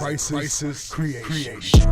crisis creation.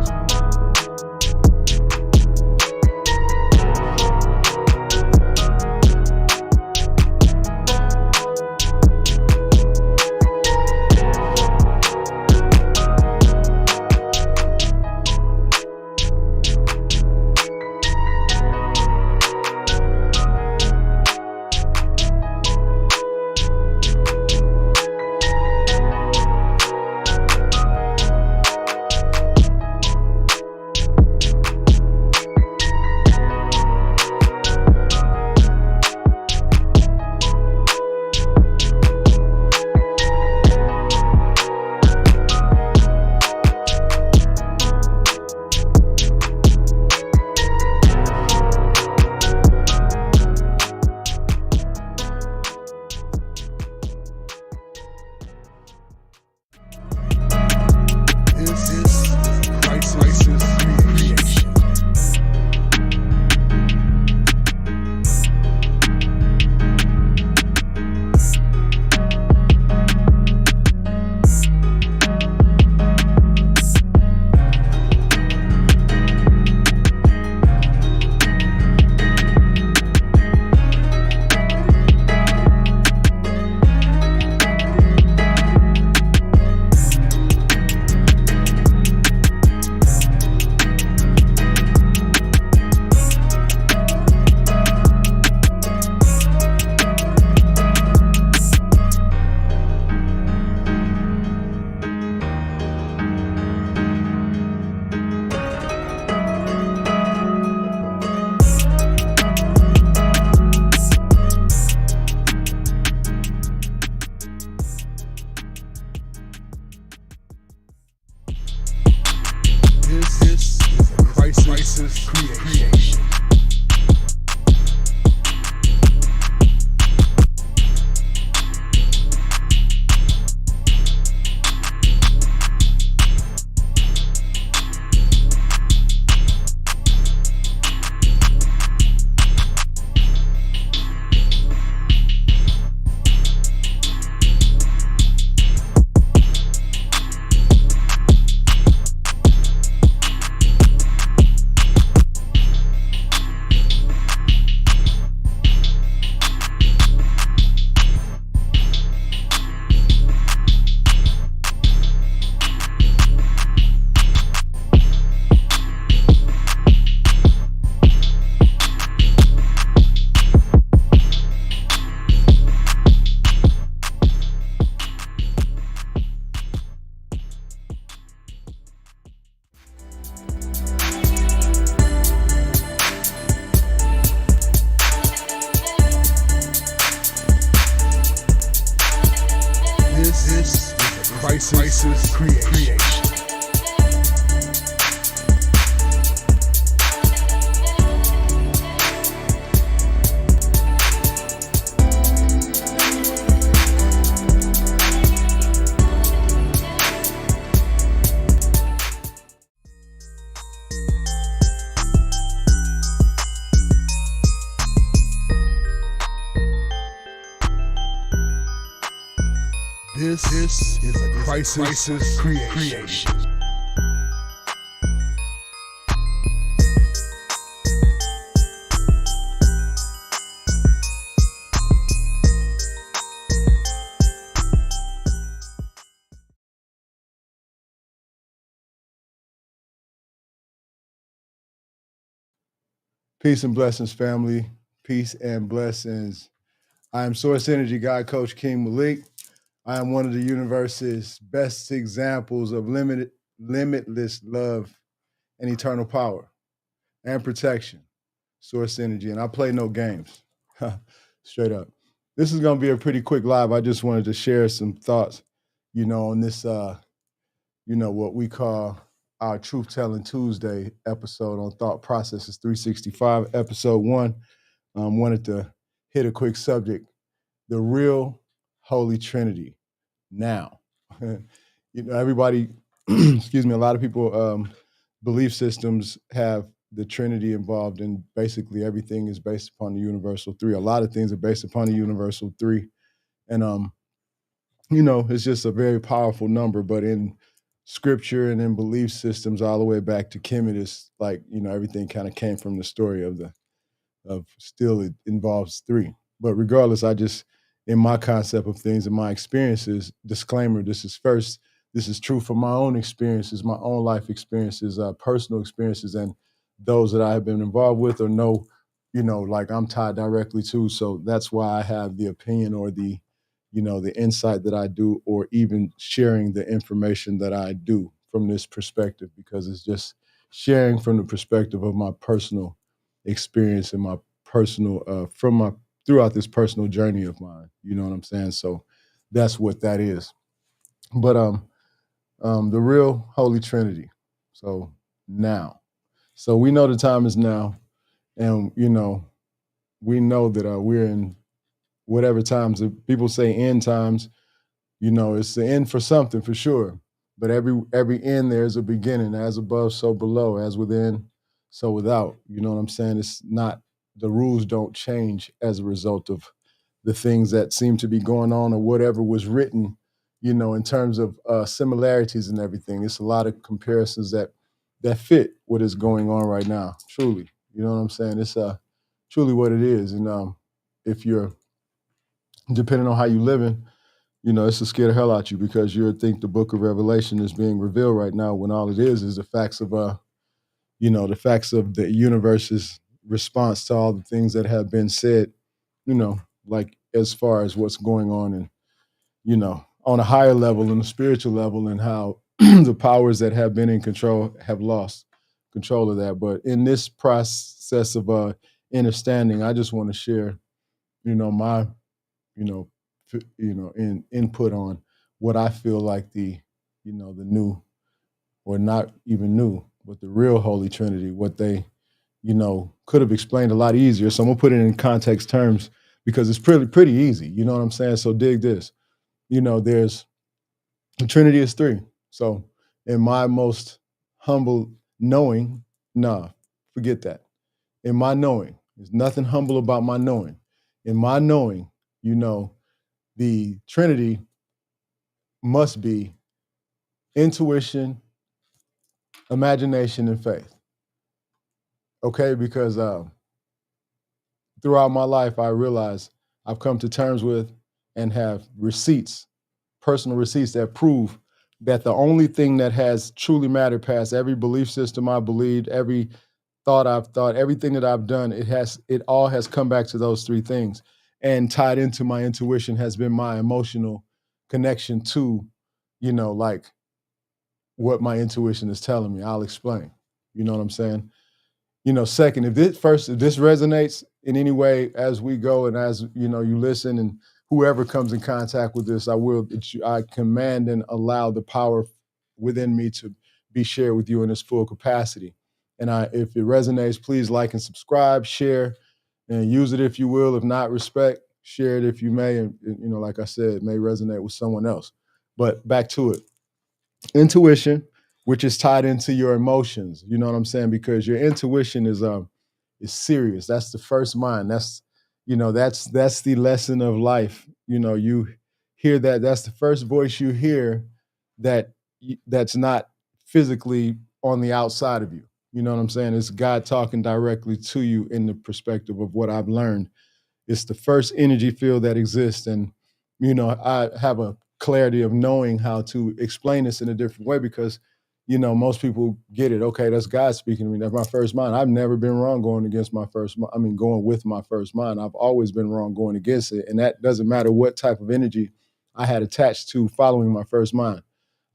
This is a crisis creation. This is a crisis creation. This is a crisis creation. Peace and blessings, family. Peace and blessings. I am Source Energy God Coach King Malik. I am one of the universe's best examples of limitless love and eternal power and protection. Source Energy. And I play no games. Straight up. This is going to be a pretty quick live. I just wanted to share some thoughts, on this, what we call our Truth Telling Tuesday episode on Thought Processes 365, episode 1. Wanted to hit a quick subject, the real Holy Trinity. Now, everybody, excuse me, a lot of people, belief systems have the Trinity involved, and basically everything is based upon the universal three. A lot of things are based upon the universal three. And, it's just a very powerful number. But in scripture and then belief systems all the way back to Kemet. It's like, everything kind of came from the story of still it involves three. But regardless, I just, in my concept of things and my experiences, disclaimer, this is true for my own experiences, my own life experiences, personal experiences, and those that I have been involved with or know, like I'm tied directly to. So that's why I have the opinion or the insight that I do, or even sharing the information that I do from this perspective, because it's just sharing from the perspective of my personal experience and my personal from my throughout this personal journey of mine. You know what I'm saying? So that's what that is. But the real Holy Trinity. So now. So we know the time is now, and we know that we're in whatever times people say end times. It's the end for something for sure. But every end there's a beginning, as above, so below, as within, so without. You know what I'm saying? It's not, the rules don't change as a result of the things that seem to be going on or whatever was written, in terms of similarities and everything. It's a lot of comparisons that fit what is going on right now. Truly. You know what I'm saying? It's truly what it is. And if you're, depending on how you living, it's to scare the hell out you, because you think the book of Revelation is being revealed right now, when all it is the facts of the facts of the universe's response to all the things that have been said, like as far as what's going on, and on a higher level, and a spiritual level, and how the powers that have been in control have lost control of that. But in this process of understanding, I just want to share, my you know, in input on what I feel like the new, or not even new, but the real Holy Trinity, what they, could have explained a lot easier. So I'm gonna put it in context terms, because it's pretty easy. You know what I'm saying? So dig this. There's, the Trinity is three. So in my most humble knowing, nah, forget that. In my knowing, there's nothing humble about my knowing. In my knowing, the Trinity must be intuition, imagination, and faith. Okay, because throughout my life, I realize I've come to terms with and have receipts, personal receipts that prove that the only thing that has truly mattered past every belief system I believed, every thought I've thought, everything that I've done, it all has come back to those three things. And tied into my intuition has been my emotional connection to, like what my intuition is telling me. I'll explain. You know what I'm saying? Second, if this resonates in any way as we go, and as you listen, and whoever comes in contact with this, I command and allow the power within me to be shared with you in its full capacity. And if it resonates, please like and subscribe, share, and use it if you will. If not, respect, share it if you may. And like I said, it may resonate with someone else. But back to it. Intuition, which is tied into your emotions. You know what I'm saying? Because your intuition is serious. That's the first mind. That's the lesson of life. You hear that. That's the first voice you hear that's not physically on the outside of you. You know what I'm saying? It's God talking directly to you in the perspective of what I've learned. It's the first energy field that exists. And, I have a clarity of knowing how to explain this in a different way, because, most people get it. Okay, that's God speaking to me. That's my first mind. I've never been wrong going against my going with my first mind. I've always been wrong going against it. And that doesn't matter what type of energy I had attached to following my first mind.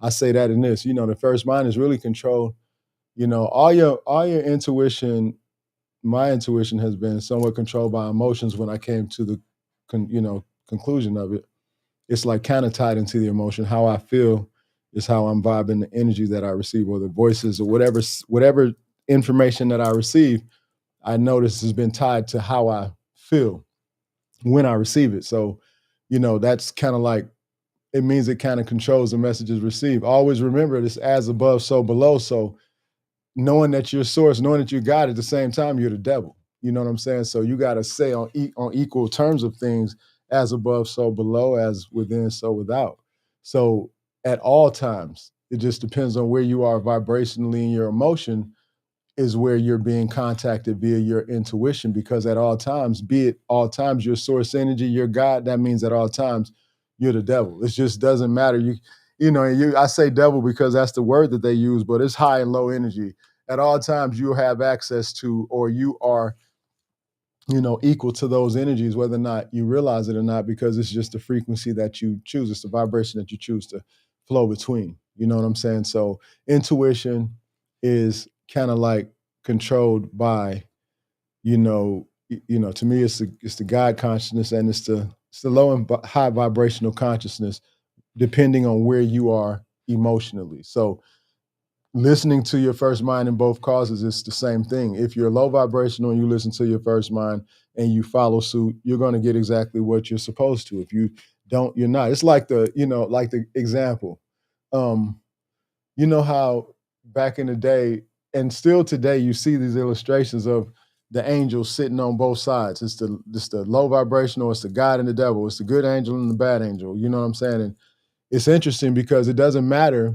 I say that in this, the first mind is really controlled. All your intuition, my intuition has been somewhat controlled by emotions. When I came to the conclusion of it, it's like kind of tied into the emotion. How I feel is how I'm vibing, the energy that I receive, or the voices, or whatever information that I receive, I notice has been tied to how I feel when I receive it. So that's kind of like, it means it kind of controls the messages received. Always remember this: as above, so below. So knowing that you're source, knowing that you're God, at the same time, you're the devil. You know what I'm saying? So you got to say on equal terms of things: as above, so below; as within, so without. So at all times, It just depends on where you are vibrationally in your emotion is where you're being contacted via your intuition, because at all times, be it all times your source energy, your God, that means at all times you're the devil. It just doesn't matter. I say devil because that's the word that they use, but it's high and low energy. At all times you have access to, or you are, equal to those energies, whether or not you realize it or not, because it's just the frequency that you choose. It's the vibration that you choose to flow between. You know what I'm saying? So intuition is kind of like controlled by, to me, it's the God consciousness, and it's the low and high vibrational consciousness, depending on where you are emotionally. So listening to your first mind in both causes is the same thing. If you're low vibrational and you listen to your first mind and you follow suit, you're going to get exactly what you're supposed to. If you don't, you're not. It's like the example. Um, you know how back in the day and still today you see these illustrations of the angels sitting on both sides. It's the low vibrational, it's the God and the devil, it's the good angel and the bad angel. You know what I'm saying? And it's interesting because it doesn't matter,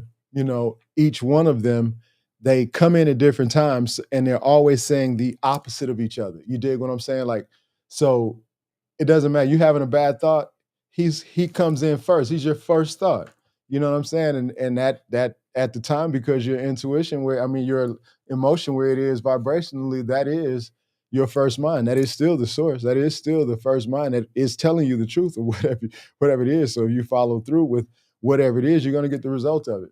each one of them, they come in at different times and they're always saying the opposite of each other. You dig what I'm saying? Like, so it doesn't matter. You having a bad thought, he comes in first. He's your first thought. You know what I'm saying? And that at the time, because your intuition, your emotion where it is vibrationally, that is your first mind. That is still the source. That is still the first mind that is telling you the truth of whatever it is. So if you follow through with whatever it is, you're going to get the result of it.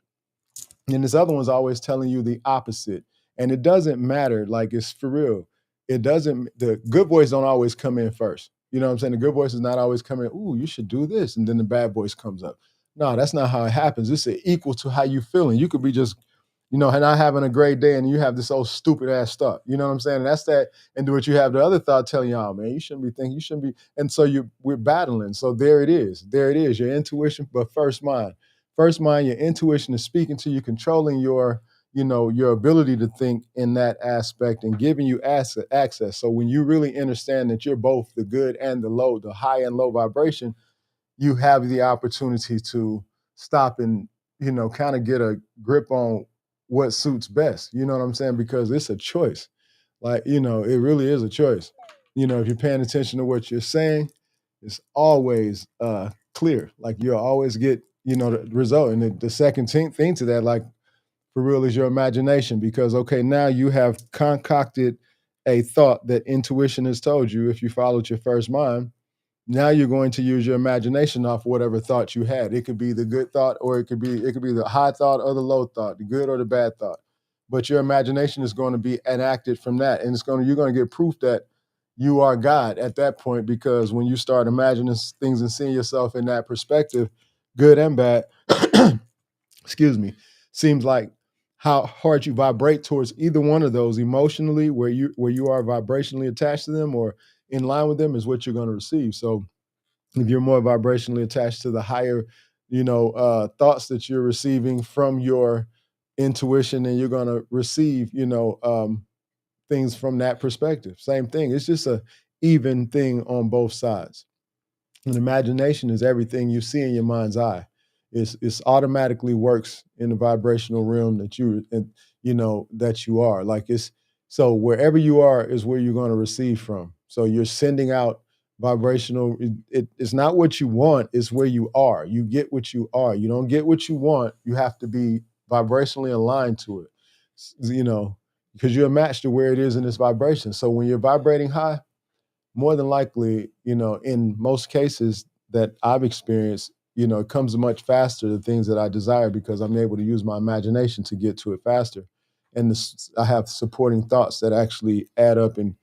And this other one's always telling you the opposite. And it doesn't matter, like, it's for real. The good voice don't always come in first. You know what I'm saying? The good voice is not always coming, ooh, you should do this. And then the bad voice comes up. No, that's not how it happens. It's equal to how you feeling. You could be just, not having a great day and you have this old stupid ass thought. You know what I'm saying? And that's that. And do what you have the other thought telling you, oh man, you shouldn't be thinking, you shouldn't be. And so we're battling. So there it is. There it is. Your intuition, but first mind. First mind, your intuition is speaking to you, controlling your ability to think in that aspect and giving you access. So when you really understand that you're both the good and the low, the high and low vibration, you have the opportunity to stop and, kind of get a grip on what suits best. You know what I'm saying? Because it's a choice. Like, it really is a choice. If you're paying attention to what you're saying, it's always clear. Like you'll always get, the result. And the second thing to that, like for real, is your imagination. Because okay, now you have concocted a thought that intuition has told you. If you followed your first mind, now you're going to use your imagination off whatever thought you had. It could be the good thought, or it could be the high thought or the low thought, the good or the bad thought. But your imagination is going to be enacted from that, and you're going to get proof that you are God at that point. Because when you start imagining things and seeing yourself in that perspective, good and bad, excuse me, seems like how hard you vibrate towards either one of those emotionally, where you are vibrationally attached to them or in line with them, is what you're going to receive. So if you're more vibrationally attached to the higher, thoughts that you're receiving from your intuition, then you're going to receive, things from that perspective. Same thing. It's just a even thing on both sides. And imagination is everything you see in your mind's eye. It's automatically works in the vibrational realm that you are. Like so wherever you are is where you're going to receive from. So you're sending out vibrational. It's not what you want, it's where you are. You get what you are. You don't get what you want. You have to be vibrationally aligned to it. Because you're matched to where it is in this vibration. So when you're vibrating high, more than likely, in most cases that I've experienced, it comes much faster, the things that I desire, because I'm able to use my imagination to get to it faster. And I have supporting thoughts that actually add up and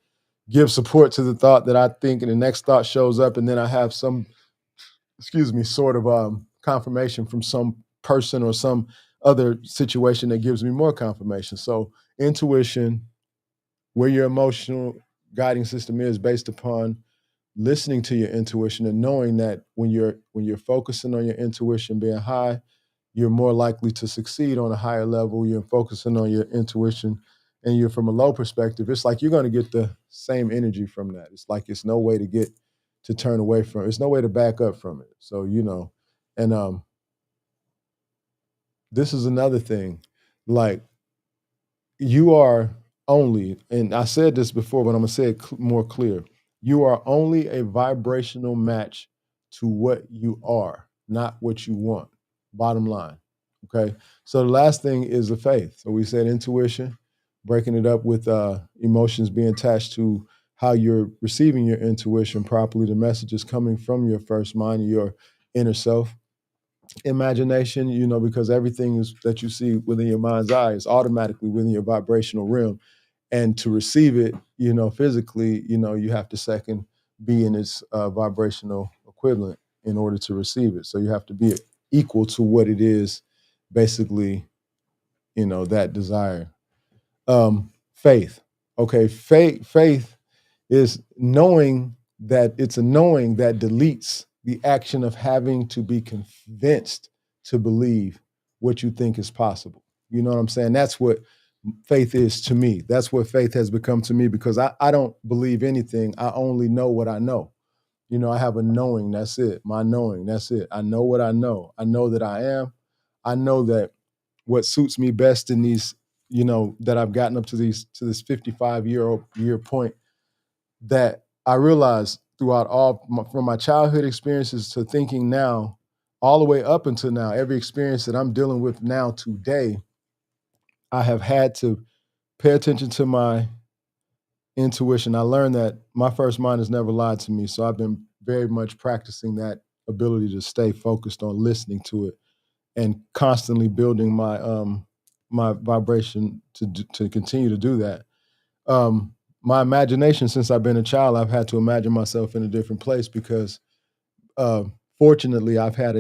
give support to the thought that I think, and the next thought shows up. And then I have some, sort of confirmation from some person or some other situation that gives me more confirmation. So intuition, where your emotional guiding system is based upon listening to your intuition and knowing that when you're focusing on your intuition being high, you're more likely to succeed on a higher level. You're focusing on your intuition and you're from a low perspective, it's like you're going to get the same energy from that. It's like it's no way to turn away from it. It's no way to back up from it. So, and this is another thing. Like, you are only, and I said this before, but I'm gonna say it more clear. You are only a vibrational match to what you are, not what you want. Bottom line. Okay. So the last thing is the faith. So we said intuition, breaking it up with emotions being attached to how you're receiving your intuition properly. The message is coming from your first mind, your inner self. Imagination, because everything is that you see within your mind's eye is automatically within your vibrational realm. And to receive it, physically, you have to second be in its vibrational equivalent in order to receive it. So you have to be equal to what it is, basically, that desire. Faith. Okay, faith is knowing that it's a knowing that deletes the action of having to be convinced to believe what you think is possible. You know what I'm saying? That's what faith is to me. That's what faith has become to me, because I don't believe anything. I only know what I know. I have a knowing. That's it. My knowing. That's it. I know what I know. I know that I am. I know that what suits me best in these, that I've gotten up to this 55-year point, that I realized throughout from my childhood experiences to thinking now, all the way up until now, every experience that I'm dealing with now today, I have had to pay attention to my intuition. I learned that my first mind has never lied to me. So I've been very much practicing that ability to stay focused on listening to it and constantly building my vibration to continue to do that. My imagination, since I've been a child, I've had to imagine myself in a different place, because uh, fortunately, I've had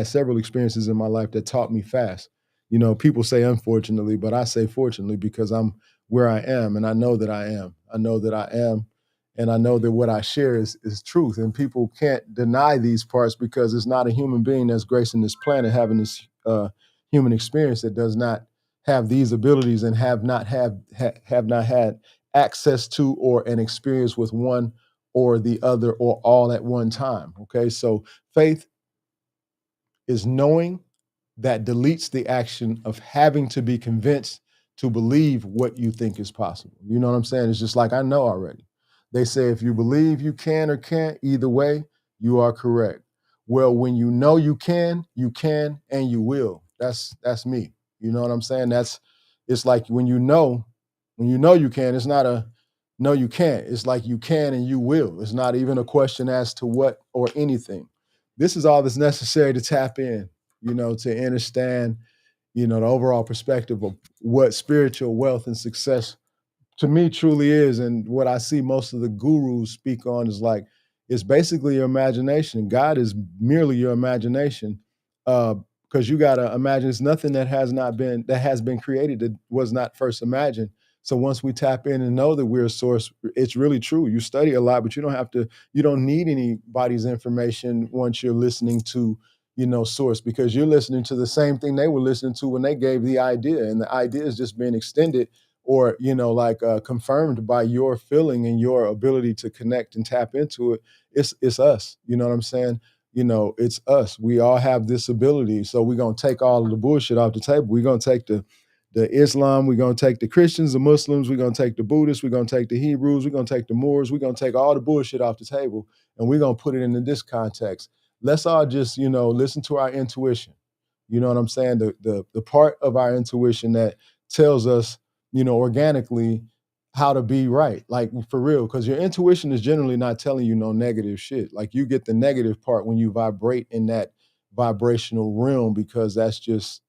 several experiences in my life that taught me fast. People say unfortunately, but I say fortunately, because I'm where I am, and I know that I am. I know that I am, and I know that what I share is truth. And people can't deny these parts, because it's not a human being that's gracing this planet having this human experience that does not have these abilities and have not had access to or an experience with one or the other or all at one time. Okay, so faith is knowing that deletes the action of having to be convinced to believe what you think is possible. You know what I'm saying? It's just like, I know already. They say if you believe you can or can't, either way, you are correct. Well, when you can, and you will. That's me. You know what I'm saying? It's like when you know you can, it's not a no, you can't. It's like you can and you will. It's not even a question as to what or anything. This is all that's necessary to tap in, to understand, the overall perspective of what spiritual wealth and success to me truly is. And what I see most of the gurus speak on is like, it's basically your imagination. God is merely your imagination. Because you gotta imagine it's nothing that has been created that was not first imagined. So once we tap in and know that we're a source, it's really true. You study a lot, but you don't need anybody's information once you're listening to, source, because you're listening to the same thing they were listening to when they gave the idea. And the idea is just being extended, or confirmed by your feeling and your ability to connect and tap into it. It's us. You know what I'm saying? It's us. We all have this ability. So we're gonna take all of the bullshit off the table. We're gonna take the Islam, we're gonna take the Christians, the Muslims, we're gonna take the Buddhists, we're gonna take the Hebrews, we're gonna take the Moors, we're gonna take all the bullshit off the table, and we're gonna put it into this context. Let's all just, listen to our intuition. You know what I'm saying? The part of our intuition that tells us, organically, how to be right, like for real, because your intuition is generally not telling you no negative shit. Like, you get the negative part when you vibrate in that vibrational realm, because that's just,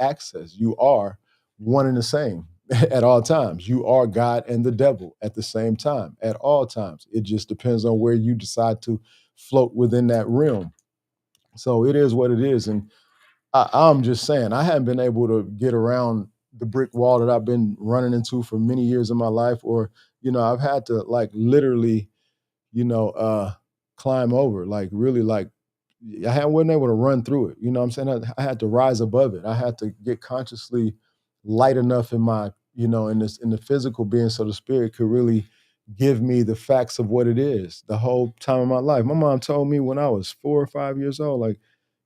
access. You are one and the same at all times. You are God and the devil at the same time, at all times. It just depends on where you decide to float within that realm. So it is what it is. And I'm just saying, I haven't been able to get around the brick wall that I've been running into for many years of my life, or, I've had to, like, literally, climb over, like, really, like, wasn't able to run through it. You know what I'm saying? I had to rise above it. I had to get consciously light enough in my, in the physical being, so the spirit could really give me the facts of what it is the whole time of my life. My mom told me when I was 4 or 5 years old, like,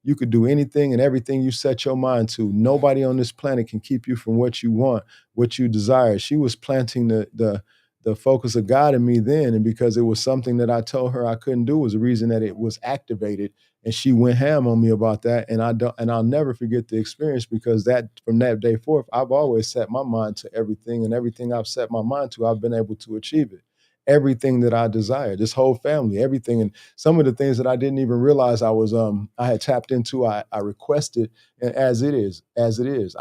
You could do anything and everything you set your mind to. Nobody on this planet can keep you from what you want, what you desire. She was planting the focus of God in me then, and because it was something that I told her I couldn't do was the reason that it was activated, and she went ham on me about that. And I'll never forget the experience, because that from that day forth, I've always set my mind to everything, and everything I've set my mind to, I've been able to achieve it. Everything that I desire, this whole family, everything. And some of the things that I didn't even realize I had tapped into, I requested, and as it is.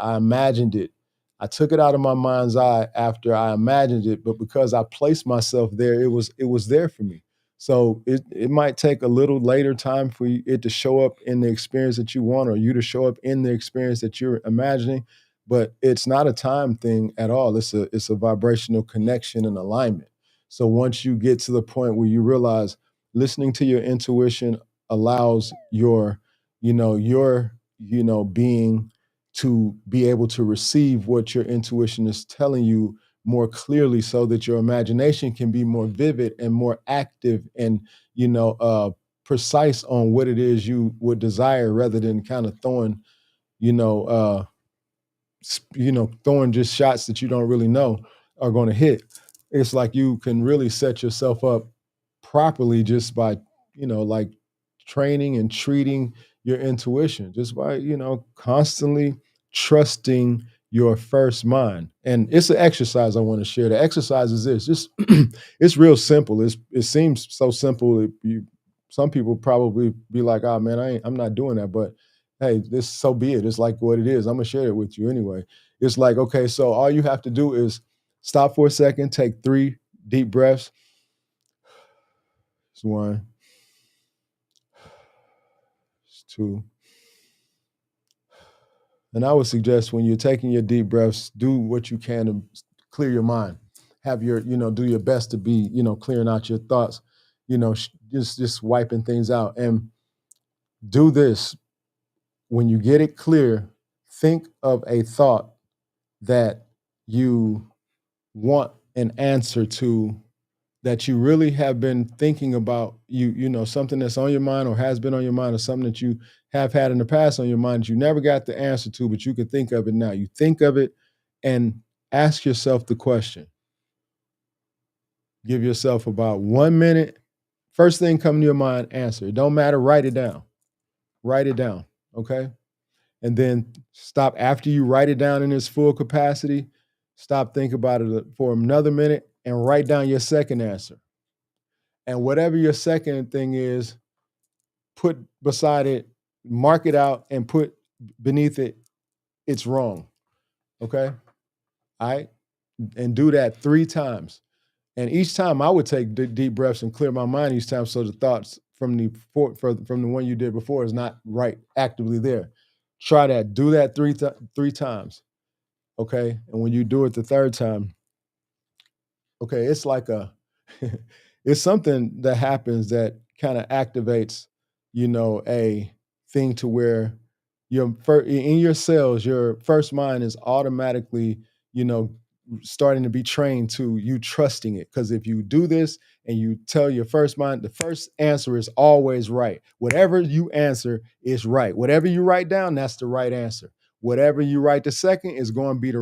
I imagined it. I took it out of my mind's eye after I imagined it, but because I placed myself there, it was there for me. So it might take a little later time for it to show up in the experience that you want, or you to show up in the experience that you're imagining, but it's not a time thing at all. It's a vibrational connection and alignment. So once you get to the point where you realize listening to your intuition allows your being to be able to receive what your intuition is telling you more clearly, so that your imagination can be more vivid and more active and precise on what it is you would desire, rather than kind of you know uh throwing just shots that you don't really know are going to hit. It's like you can really set yourself up properly just by, like training and treating your intuition, just by, constantly trusting your first mind. And it's an exercise I want to share. The exercise is this, just it's real simple. It seems so simple. Some people probably be like, oh man, I'm not doing that. But hey, this so be it. It's like what it is. I'm gonna share it with you anyway. It's like, okay, so all you have to do is stop for a second, take 3 deep breaths. It's 1, it's 2. And I would suggest when you're taking your deep breaths, do what you can to clear your mind. Have do your best to be, clearing out your thoughts, just wiping things out. And do this when you get it clear. Think of a thought that you want an answer to, that you really have been thinking about, something that's on your mind or has been on your mind, or something that you have had in the past on your mind that you never got the answer to, but you can think of it now. You think of it and ask yourself the question. Give yourself about 1 minute. First thing come to your mind, answer. It don't matter, write it down. Write it down, okay? And then stop after you write it down in its full capacity. Stop, think about it for another minute, and write down your second answer. And whatever your second thing is, put beside it, mark it out, and put beneath it, it's wrong. Okay? All right? And do that 3 times. And each time I would take deep breaths and clear my mind each time, so the thoughts from the one you did before is not right actively there. Try that. Do that 3 times. Okay? And when you do it the third time, okay, it's like it's something that happens that kind of activates, a thing to where in your cells, your first mind is automatically, you know, starting to be trained to you trusting it. Because if you do this and you tell your first mind, the first answer is always right. Whatever you answer is right. Whatever you write down, that's the right answer. Whatever you write the second is going to be the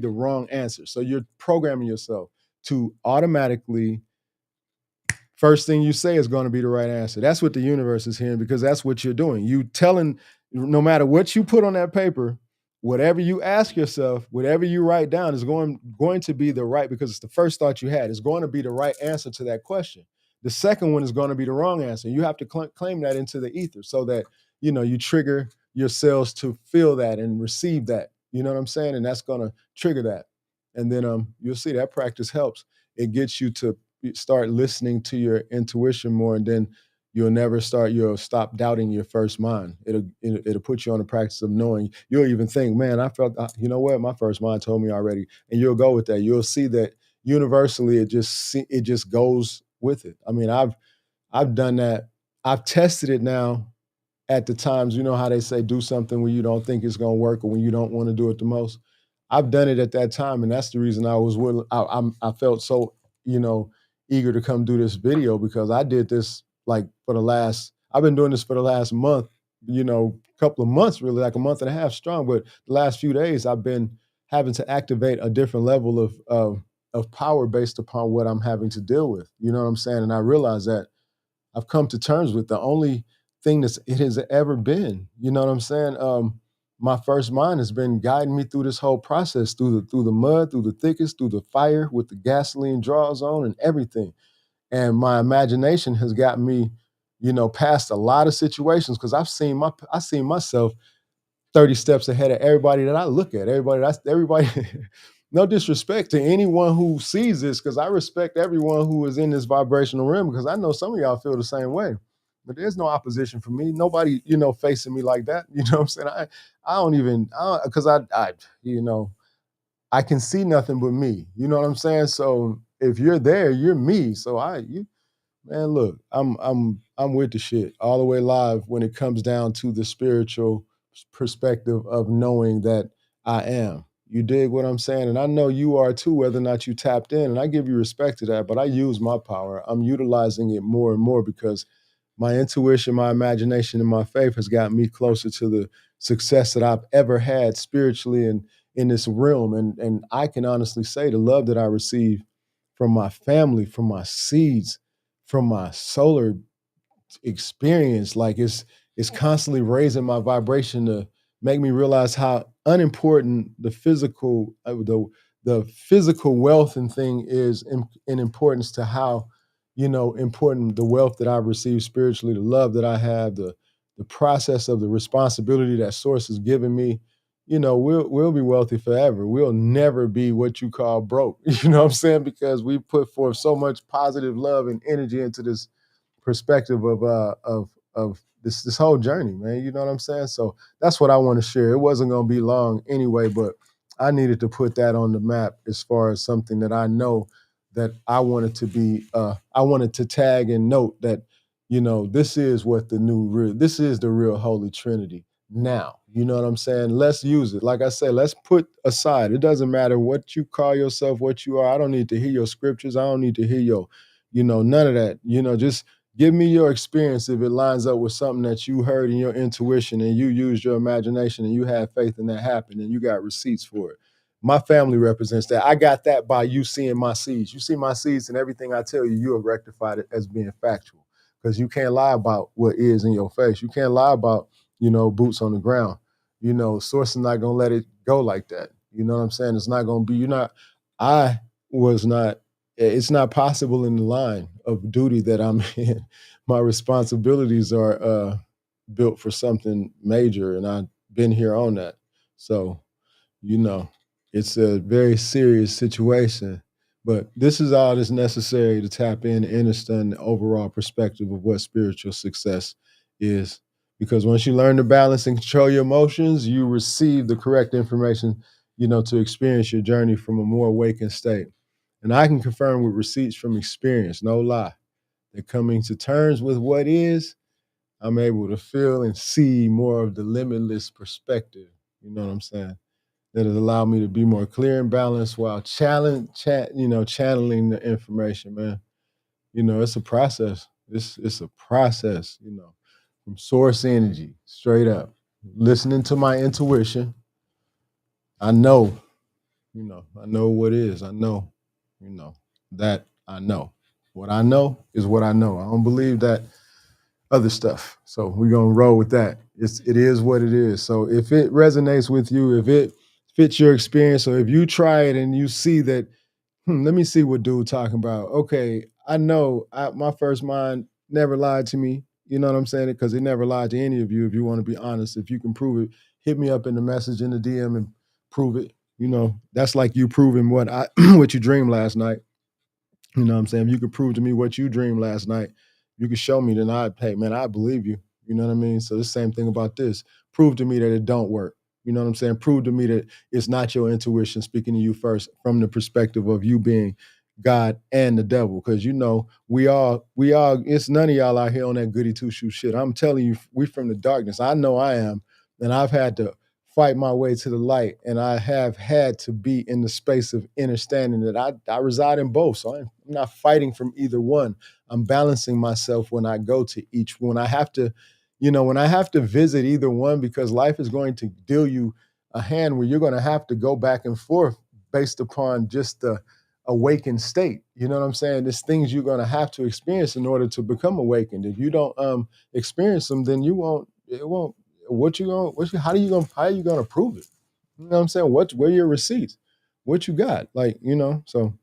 wrong answer. So you're programming yourself to automatically, first thing you say is going to be the right answer. That's what the universe is hearing, because that's what you're doing. You telling, no matter what you put on that paper, whatever you ask yourself, whatever you write down is going to be the right, because it's the first thought you had. It's going to be the right answer to that question. The second one is going to be the wrong answer. You have to claim that into the ether, so that you trigger your cells to feel that and receive that. You know what I'm saying? And that's going to trigger that. And then you'll see that practice helps. It gets you to start listening to your intuition more, and then you'll stop doubting your first mind. It'll put you on the practice of knowing. You'll even think, man, I felt, you know what, my first mind told me already, and you'll go with that. You'll see that universally it just goes with it. I mean, I've done that. I've tested it now at the times, how they say do something when you don't think it's going to work, or when you don't want to do it the most. I've done it at that time, and that's the reason I was willing. I felt so, eager to come do this video, because I did this I've been doing this for the last month, couple of months, really, like a month and a half strong. But the last few days, I've been having to activate a different level of power based upon what I'm having to deal with. You know what I'm saying? And I realize that I've come to terms with the only thing that it has ever been. You know what I'm saying? My first mind has been guiding me through this whole process, through the mud, through the thickest, through the fire, with the gasoline draws on and everything. And my imagination has got me, past a lot of situations because I seen myself 30 steps ahead of everybody that I look at. Everybody. No disrespect to anyone who sees this, because I respect everyone who is in this vibrational realm, because I know some of y'all feel the same way. But there's no opposition for me. Nobody, facing me like that. You know what I'm saying? I don't even because I can see nothing but me. You know what I'm saying? So if you're there, you're me. So man, look, I'm with the shit all the way live when it comes down to the spiritual perspective of knowing that I am. You dig what I'm saying? And I know you are too, whether or not you tapped in. And I give you respect to that, but I use my power. I'm utilizing it more and more because my intuition, my imagination, and my faith has got me closer to the success that I've ever had spiritually and in this realm. And I can honestly say the love that I receive from my family, from my seeds, from my solar experience, like it's constantly raising my vibration to make me realize how unimportant the physical wealth and thing is in importance to how important the wealth that I've received spiritually, the love that I have, the process of the responsibility that source has given me. We'll be wealthy forever. We'll never be what you call broke. You know what I'm saying? Because we put forth so much positive love and energy into this perspective of this whole journey, man. You know what I'm saying? So that's what I want to share. It wasn't going to be long anyway, but I needed to put that on the map as far as something that I know that I wanted to be. I wanted to tag and note that this is this is the real Holy Trinity. Now, you know what I'm saying? Let's use it. Like I said, let's put aside. It doesn't matter what you call yourself, what you are. I don't need to hear your scriptures. I don't need to hear your, none of that. Just give me your experience if it lines up with something that you heard in your intuition and you used your imagination and you had faith in that happened and you got receipts for it. My family represents that. I got that by you seeing my seeds. You see my seeds and everything I tell you, you have rectified it as being factual, because you can't lie about what is in your face. You can't lie about, boots on the ground. Source is not going to let it go like that. You know what I'm saying? It's not going to be, I was not it's not possible in the line of duty that I'm in. My responsibilities are built for something major, and I've been here on that. So, you know, it's a very serious situation. But this is all that's necessary to tap in and understand the overall perspective of what spiritual success is. Because once you learn to balance and control your emotions, you receive the correct information, to experience your journey from a more awakened state. And I can confirm with receipts from experience, no lie, that coming to terms with what is, I'm able to feel and see more of the limitless perspective. You know what I'm saying? That has allowed me to be more clear and balanced while channeling the information, man. It's a process. It's a process, from source energy, straight up. Listening to my intuition, I know, I know what is. I know, that I know. What I know is what I know. I don't believe that other stuff. So we're gonna roll with that. It is what it is. So if it resonates with you, if it fits your experience, or if you try it and you see that, let me see what dude talking about. Okay, I know my first mind never lied to me. You know what I'm saying? Because it never lied to any of you. If you want to be honest, if you can prove it, hit me up in the message in the DM and prove it. That's like you proving what I what you dreamed last night. You know what I'm saying? If you could prove to me what you dreamed last night, you could show me, then hey man, I believe you. You know what I mean? So the same thing about this. Prove to me that it don't work. You know what I'm saying? Prove to me that it's not your intuition speaking to you first from the perspective of you being God and the devil. Because we all, it's none of y'all out here on that goody two shoe shit. I'm telling you, we from the darkness. I know I am. And I've had to fight my way to the light. And I have had to be in the space of understanding that I reside in both. So I'm not fighting from either one. I'm balancing myself when I go to each one. I have to, when I have to visit either one, because life is going to deal you a hand where you're going to have to go back and forth based upon just the awakened state. You know what I'm saying? There's things you're going to have to experience in order to become awakened. If you don't experience them, then you won't. It won't. What you going? How are you going to prove it? You know what I'm saying? Where are your receipts? What you got? Like, so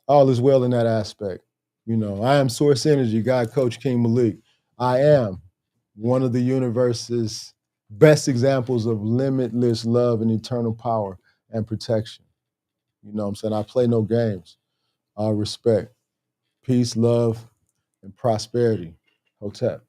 all is well in that aspect. I am Source Energy, God Coach King Malik. I am one of the universe's best examples of limitless love and eternal power and protection. You know what I'm saying? I play no games. I respect. Peace, love, and prosperity. Hotep.